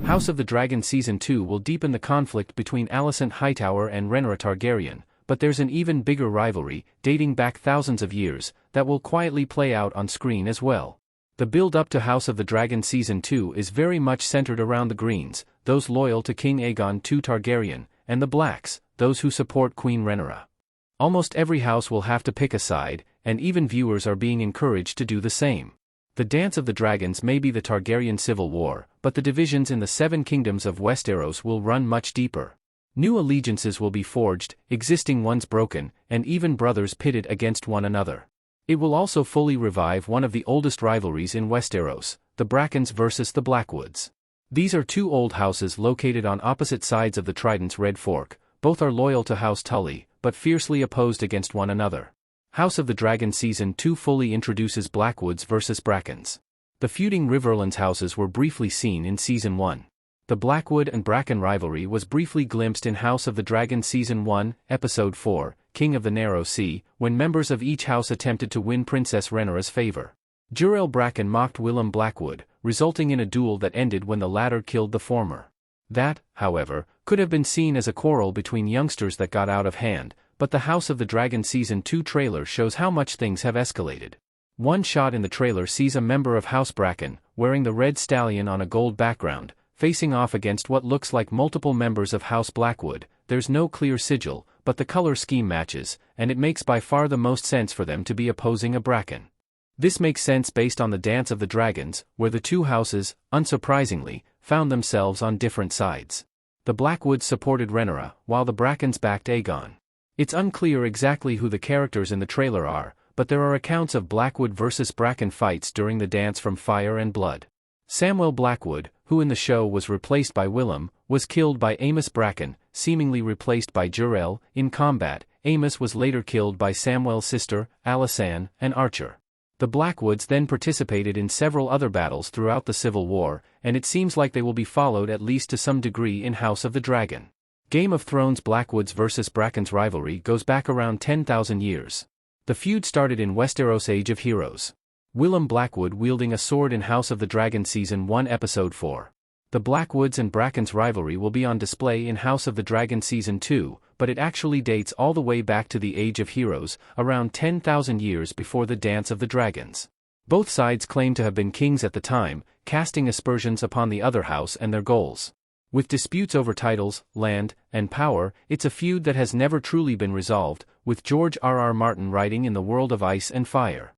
House of the Dragon Season 2 will deepen the conflict between Alicent Hightower and Rhaenyra Targaryen, but there's an even bigger rivalry, dating back thousands of years, that will quietly play out on screen as well. The build-up to House of the Dragon Season 2 is very much centered around the Greens, those loyal to King Aegon II Targaryen, and the Blacks, those who support Queen Rhaenyra. Almost every house will have to pick a side, and even viewers are being encouraged to do the same. The Dance of the Dragons may be the Targaryen civil war, but the divisions in the Seven Kingdoms of Westeros will run much deeper. New allegiances will be forged, existing ones broken, and even brothers pitted against one another. It will also fully revive one of the oldest rivalries in Westeros, the Brackens versus the Blackwoods. These are two old houses located on opposite sides of the Trident's Red Fork. Both are loyal to House Tully, but fiercely opposed against one another. House of the Dragon Season 2 fully introduces Blackwoods versus Brackens. The feuding Riverlands houses were briefly seen in Season 1. The Blackwood and Bracken rivalry was briefly glimpsed in House of the Dragon Season 1, Episode 4, King of the Narrow Sea, when members of each house attempted to win Princess Rhaenyra's favor. Jurel Bracken mocked Willem Blackwood, resulting in a duel that ended when the latter killed the former. That, however, could have been seen as a quarrel between youngsters that got out of hand, but the House of the Dragon Season 2 trailer shows how much things have escalated. One shot in the trailer sees a member of House Bracken, wearing the red stallion on a gold background, facing off against what looks like multiple members of House Blackwood. There's no clear sigil, but the color scheme matches, and it makes by far the most sense for them to be opposing a Bracken. This makes sense based on the Dance of the Dragons, where the two houses, unsurprisingly, found themselves on different sides. The Blackwoods supported Rhaenyra, while the Brackens backed Aegon. It's unclear exactly who the characters in the trailer are, but there are accounts of Blackwood versus Bracken fights during the Dance from Fire and Blood. Samwell Blackwood, who in the show was replaced by Willem, was killed by Amos Bracken, seemingly replaced by Jurel. In combat, Amos was later killed by Samwell's sister, Alysanne, an archer. The Blackwoods then participated in several other battles throughout the Civil War, and it seems like they will be followed at least to some degree in House of the Dragon. Game of Thrones Blackwoods vs. Bracken's rivalry goes back around 10,000 years. The feud started in Westeros' Age of Heroes. Willem Blackwood wielding a sword in House of the Dragon Season 1 Episode 4. The Blackwoods and Bracken's rivalry will be on display in House of the Dragon Season 2, but it actually dates all the way back to the Age of Heroes, around 10,000 years before the Dance of the Dragons. Both sides claim to have been kings at the time, casting aspersions upon the other house and their goals. With disputes over titles, land, and power, it's a feud that has never truly been resolved, with George R.R. Martin writing in the world of Ice and Fire.